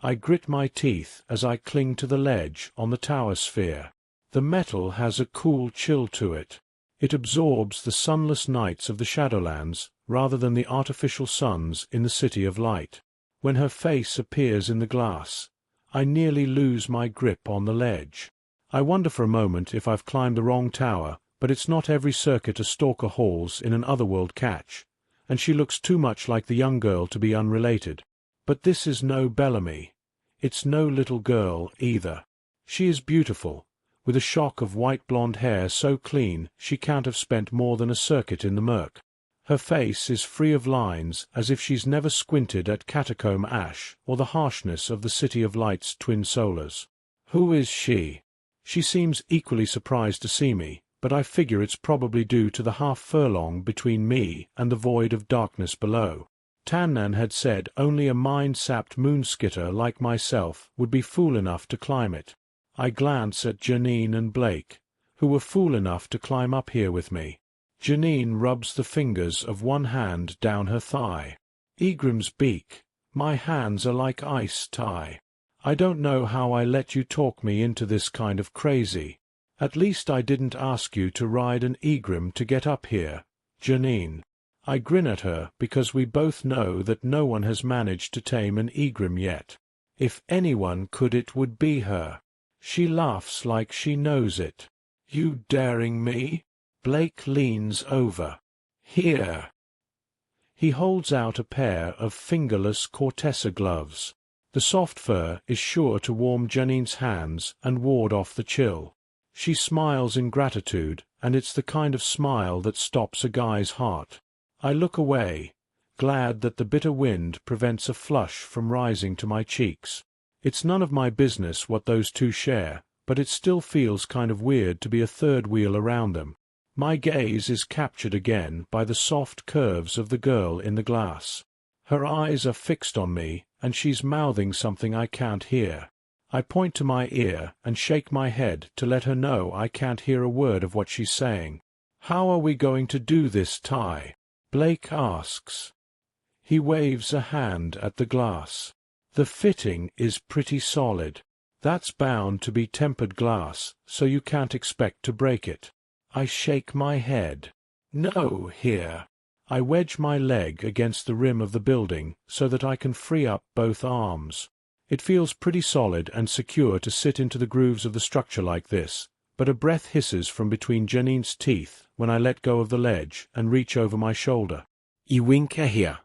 I grit my teeth as I cling to the ledge on the tower sphere. The metal has a cool chill to it. It absorbs the sunless nights of the Shadowlands rather than the artificial suns in the City of Light. When her face appears in the glass, I nearly lose my grip on the ledge. I wonder for a moment if I've climbed the wrong tower, but it's not every circuit a stalker hauls in an otherworld catch, and she looks too much like the young girl to be unrelated. But this is no Bellamy. It's no little girl, either. She is beautiful, with a shock of white blonde hair so clean she can't have spent more than a circuit in the murk. Her face is free of lines, as if she's never squinted at Catacomb Ash or the harshness of the City of Light's twin solars. Who is she? She seems equally surprised to see me, but I figure it's probably due to the half-furlong between me and the void of darkness below. Tannan had said only a mind-sapped moonskitter like myself would be fool enough to climb it. I glance at Janine and Blake, who were fool enough to climb up here with me. Janine rubs the fingers of one hand down her thigh. Egrim's beak. My hands are like ice, Ty. I don't know how I let you talk me into this kind of crazy. At least I didn't ask you to ride an Egrim to get up here, Janine. I grin at her because we both know that no one has managed to tame an Egrim yet. If anyone could, it would be her. She laughs like she knows it. You daring me? Blake leans over. Here. He holds out a pair of fingerless Cortesa gloves. The soft fur is sure to warm Janine's hands and ward off the chill. She smiles in gratitude, and it's the kind of smile that stops a guy's heart. I look away, glad that the bitter wind prevents a flush from rising to my cheeks. It's none of my business what those two share, but it still feels kind of weird to be a third wheel around them. My gaze is captured again by the soft curves of the girl in the glass. Her eyes are fixed on me, and she's mouthing something I can't hear. I point to my ear and shake my head to let her know I can't hear a word of what she's saying. How are we going to do this, Ty? Blake asks. He waves a hand at the glass. The fitting is pretty solid. That's bound to be tempered glass, so you can't expect to break it. I shake my head. No, here. I wedge my leg against the rim of the building so that I can free up both arms. It feels pretty solid and secure to sit into the grooves of the structure like this, but a breath hisses from between Janine's teeth when I let go of the ledge and reach over my shoulder. I winka here.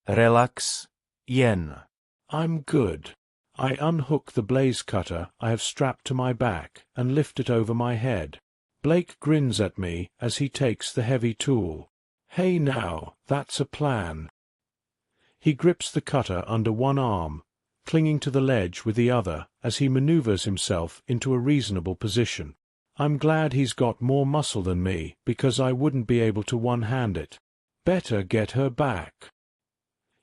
Relax. Yen. I'm good. I unhook the blaze cutter I have strapped to my back and lift it over my head. Blake grins at me as he takes the heavy tool. Hey now, that's a plan. He grips the cutter under one arm, clinging to the ledge with the other as he maneuvers himself into a reasonable position. I'm glad he's got more muscle than me, because I wouldn't be able to one-hand it. Better get her back,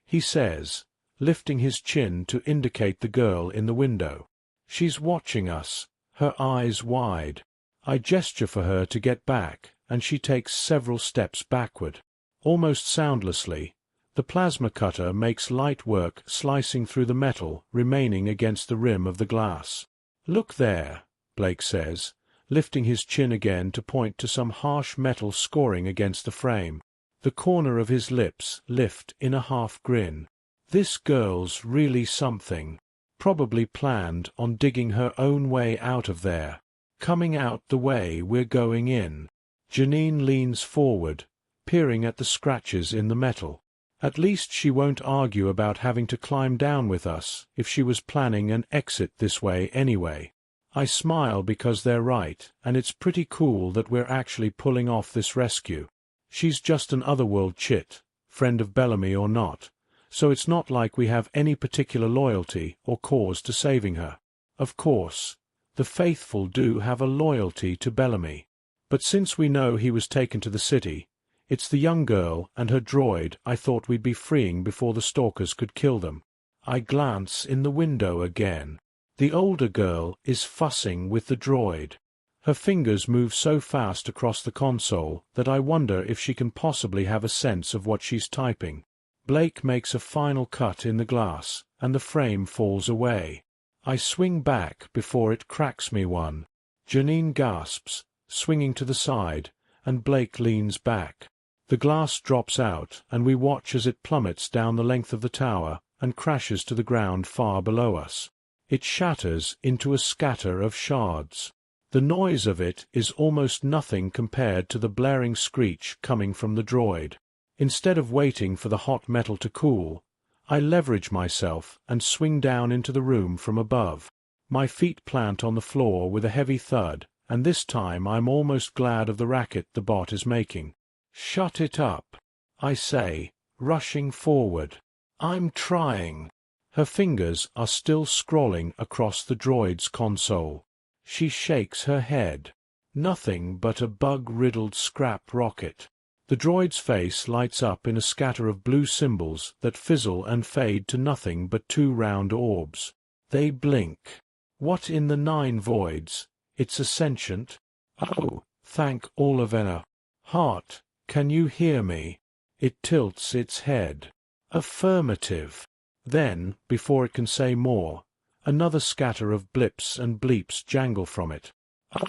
he says, lifting his chin to indicate the girl in the window. She's watching us, her eyes wide. I gesture for her to get back, and she takes several steps backward. Almost soundlessly, the plasma cutter makes light work slicing through the metal remaining against the rim of the glass. Look there, Blake says, lifting his chin again to point to some harsh metal scoring against the frame. The corner of his lips lift in a half grin. This girl's really something. Probably planned on digging her own way out of there. Coming out the way we're going in. Janine leans forward, peering at the scratches in the metal. At least she won't argue about having to climb down with us if she was planning an exit this way anyway. I smile because they're right, and it's pretty cool that we're actually pulling off this rescue. She's just an otherworld chit, friend of Bellamy or not, so it's not like we have any particular loyalty or cause to saving her. Of course, the faithful do have a loyalty to Bellamy, but since we know he was taken to the city, it's the young girl and her droid I thought we'd be freeing before the stalkers could kill them. I glance in the window again. The older girl is fussing with the droid. Her fingers move so fast across the console that I wonder if she can possibly have a sense of what she's typing. Blake makes a final cut in the glass, and the frame falls away. I swing back before it cracks me one. Janine gasps, swinging to the side, and Blake leans back. The glass drops out, and we watch as it plummets down the length of the tower and crashes to the ground far below us. It shatters into a scatter of shards. The noise of it is almost nothing compared to the blaring screech coming from the droid. Instead of waiting for the hot metal to cool, I leverage myself and swing down into the room from above. My feet plant on the floor with a heavy thud, and this time I'm almost glad of the racket the bot is making. "Shut it up," I say, rushing forward. "I'm trying." Her fingers are still scrolling across the droid's console. She shakes her head. Nothing but a bug-riddled scrap rocket. The droid's face lights up in a scatter of blue symbols that fizzle and fade to nothing but two round orbs. They blink. What in the nine voids? It's a sentient. Oh, thank Olivena. Heart, can you hear me? It tilts its head. Affirmative. Then, before it can say more, another scatter of blips and bleeps jangle from it.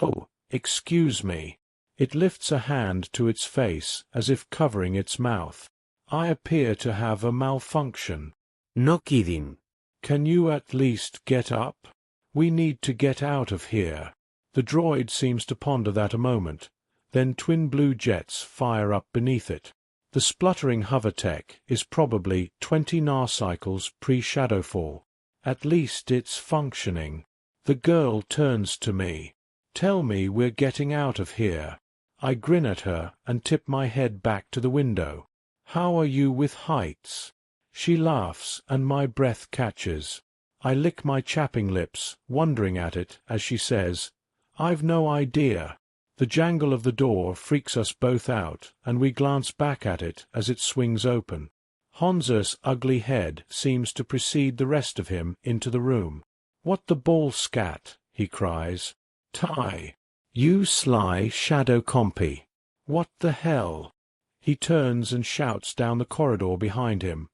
Oh, excuse me. It lifts a hand to its face as if covering its mouth. I appear to have a malfunction. No kidding. Can you at least get up? We need to get out of here. The droid seems to ponder that a moment. Then twin blue jets fire up beneath it. The spluttering hover tech is probably 20 narcycles pre-shadowfall. At least it's functioning. The girl turns to me. Tell me we're getting out of here. I grin at her and tip my head back to the window. How are you with heights? She laughs and my breath catches. I lick my chapping lips, wondering at it, as she says, "I've no idea." The jangle of the door freaks us both out, and we glance back at it as it swings open. Honzer's ugly head seems to precede the rest of him into the room. "What the ball scat?" he cries. "Ty, you sly shadow compy. What the hell?" He turns and shouts down the corridor behind him.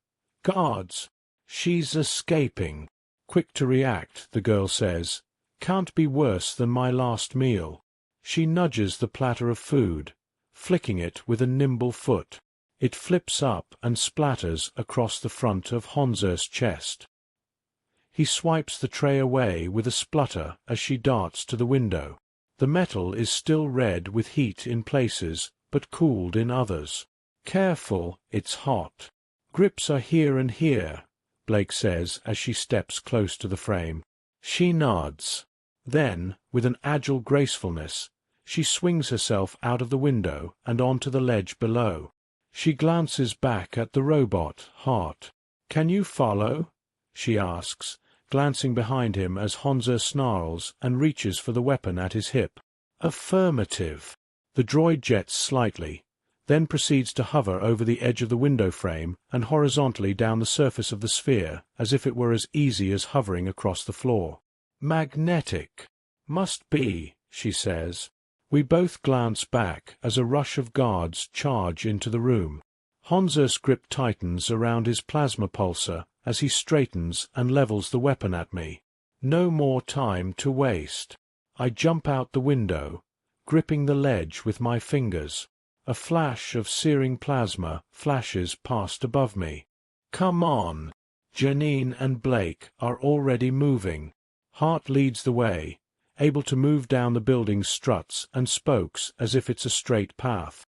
"Guards! She's escaping." Quick to react, the girl says, "Can't be worse than my last meal." She nudges the platter of food, flicking it with a nimble foot. It flips up and splatters across the front of Honzer's chest. He swipes the tray away with a splutter as she darts to the window. The metal is still red with heat in places, but cooled in others. "Careful, it's hot. Grips are here and here," Blake says as she steps close to the frame. She nods. Then, with an agile gracefulness, she swings herself out of the window and onto the ledge below. She glances back at the robot, Hart. "Can you follow?" she asks, glancing behind him as Honzer snarls and reaches for the weapon at his hip. Affirmative. The droid jets slightly, then proceeds to hover over the edge of the window frame and horizontally down the surface of the sphere as if it were as easy as hovering across the floor. "Magnetic. Must be," she says. We both glance back as a rush of guards charge into the room. Honzer's grip tightens around his plasma pulsar as he straightens and levels the weapon at me. No more time to waste. I jump out the window, gripping the ledge with my fingers. A flash of searing plasma flashes past above me. "Come on!" Janine and Blake are already moving. Hart leads the way, able to move down the building's struts and spokes as if it's a straight path.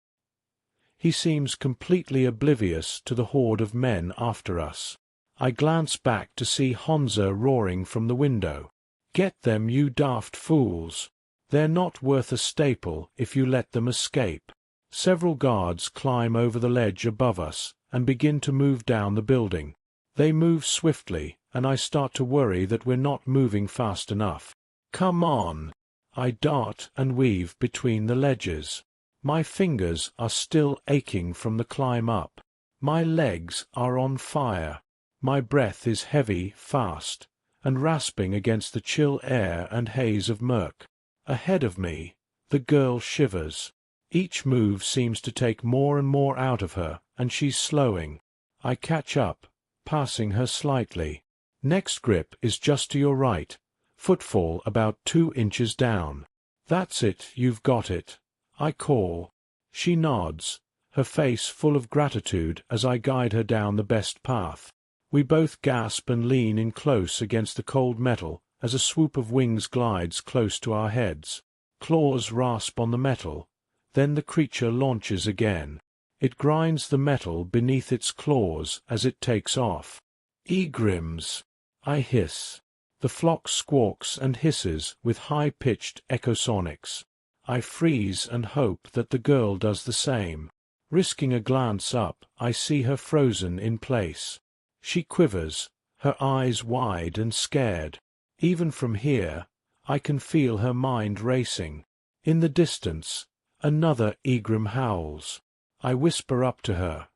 He seems completely oblivious to the horde of men after us. I glance back to see Honzer roaring from the window. "Get them, you daft fools! They're not worth a staple if you let them escape." Several guards climb over the ledge above us and begin to move down the building. They move swiftly, and I start to worry that we're not moving fast enough. "Come on!" I dart and weave between the ledges. My fingers are still aching from the climb up. My legs are on fire. My breath is heavy, fast, and rasping against the chill air and haze of murk. Ahead of me, the girl shivers. Each move seems to take more and more out of her, and she's slowing. I catch up, passing her slightly. Next grip is just to your right, footfall about 2 inches down. That's it, you've got it, I call. She nods, her face full of gratitude as I guide her down the best path. We both gasp and lean in close against the cold metal as a swoop of wings glides close to our heads. Claws rasp on the metal, then the creature launches again. It grinds the metal beneath its claws as it takes off. Egrims, I hiss. The flock squawks and hisses with high-pitched echosonics. I freeze and hope that the girl does the same. Risking a glance up, I see her frozen in place. She quivers, her eyes wide and scared. Even from here, I can feel her mind racing. In the distance, another Egrim howls. I whisper up to her,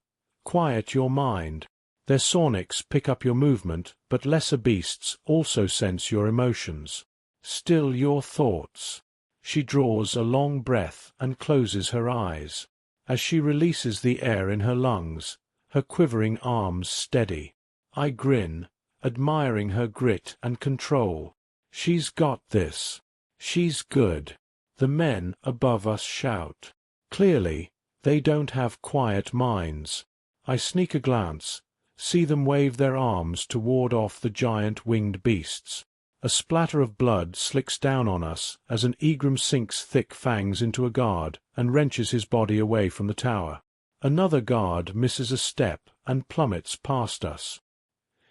"Quiet your mind." Their sonics pick up your movement, but lesser beasts also sense your emotions. Still your thoughts. She draws a long breath and closes her eyes. As she releases the air in her lungs, her quivering arms steady. I grin, admiring her grit and control. She's got this. She's good. The men above us shout. Clearly, they don't have quiet minds. I sneak a glance, see them wave their arms to ward off the giant winged beasts. A splatter of blood slicks down on us as an Egrim sinks thick fangs into a guard and wrenches his body away from the tower. Another guard misses a step and plummets past us.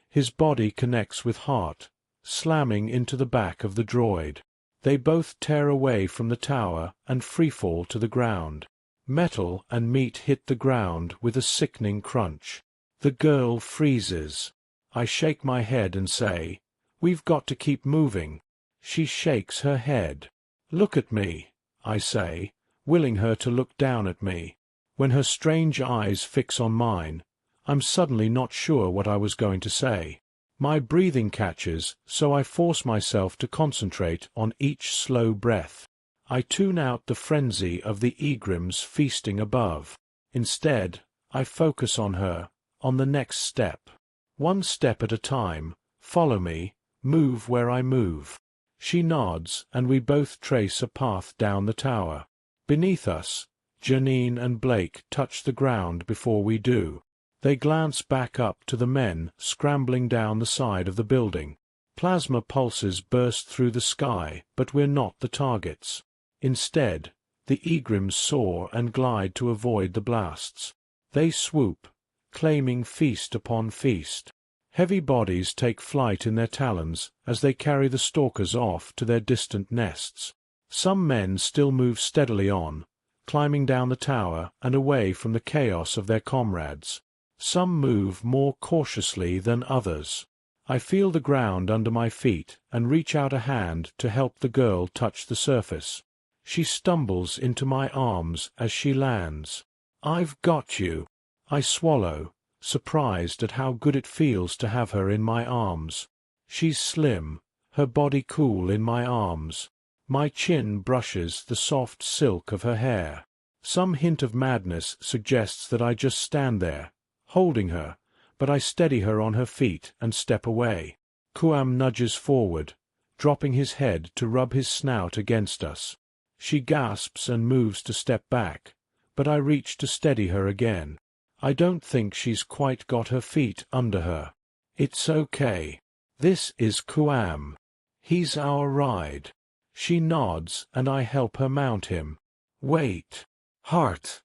His body connects with Heart, slamming into the back of the droid. They both tear away from the tower and freefall to the ground. Metal and meat hit the ground with a sickening crunch. The girl freezes. I shake my head and say, "We've got to keep moving." She shakes her head. "Look at me," I say, willing her to look down at me. When her strange eyes fix on mine, I'm suddenly not sure what I was going to say. My breathing catches, so I force myself to concentrate on each slow breath. I tune out the frenzy of the Egrims feasting above. Instead, I focus on her, on the next step. One step at a time, follow me, move where I move. She nods, and we both trace a path down the tower. Beneath us, Janine and Blake touch the ground before we do. They glance back up to the men scrambling down the side of the building. Plasma pulses burst through the sky, but we're not the targets. Instead, the Egrims soar and glide to avoid the blasts. They swoop, claiming feast upon feast. Heavy bodies take flight in their talons as they carry the stalkers off to their distant nests. Some men still move steadily on, climbing down the tower and away from the chaos of their comrades. Some move more cautiously than others. I feel the ground under my feet and reach out a hand to help the girl touch the surface. She stumbles into my arms as she lands. "I've got you." I swallow, surprised at how good it feels to have her in my arms. She's slim, her body cool in my arms. My chin brushes the soft silk of her hair. Some hint of madness suggests that I just stand there, holding her, but I steady her on her feet and step away. Kuam nudges forward, dropping his head to rub his snout against us. She gasps and moves to step back, but I reach to steady her again. I don't think she's quite got her feet under her. It's okay. This is Kuam. He's our ride. She nods and I help her mount him. "Wait. Heart."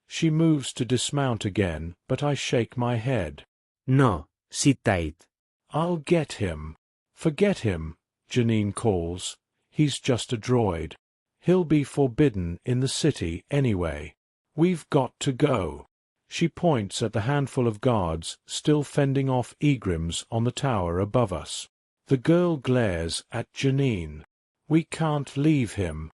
She moves to dismount again, but I shake my head. No, sit tight. "I'll get him." "Forget him," Janine calls. "He's just a droid. He'll be forbidden in the city anyway. We've got to go." She points at the handful of guards still fending off Egrims on the tower above us. The girl glares at Janine. "We can't leave him.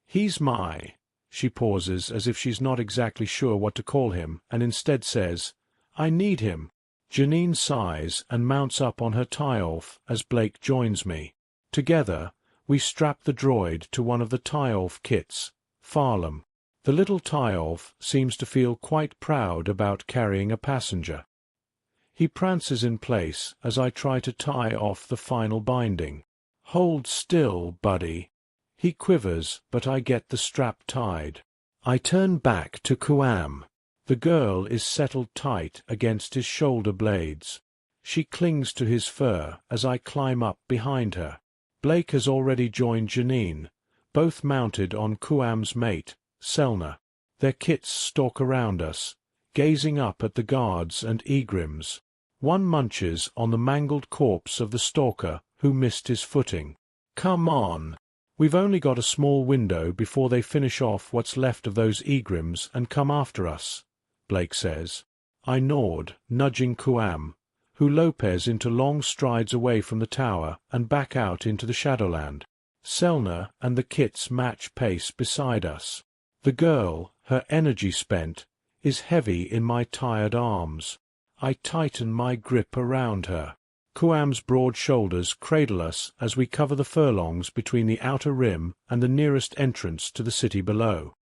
He's my—" She pauses as if she's not exactly sure what to call him, and instead says, "I need him." Janine sighs and mounts up on her tie-elf as Blake joins me. Together, we strap the droid to one of the tie-elf kits, Farlam. The little tie-elf seems to feel quite proud about carrying a passenger. He prances in place as I try to tie off the final binding. Hold still, buddy. He quivers, but I get the strap tied. I turn back to Kuam. The girl is settled tight against his shoulder blades. She clings to his fur as I climb up behind her. Blake has already joined Janine, both mounted on Kuam's mate, Selna. Their kits stalk around us, gazing up at the guards and Egrims. One munches on the mangled corpse of the stalker who missed his footing. Come on. We've only got a small window before they finish off what's left of those Egrims and come after us, Blake says. I nod, nudging Kuam, who lopes into long strides away from the tower and back out into the Shadowland. Selna and the kits match pace beside us. The girl, her energy spent, is heavy in my tired arms. I tighten my grip around her. Kuam's broad shoulders cradle us as we cover the furlongs between the outer rim and the nearest entrance to the city below.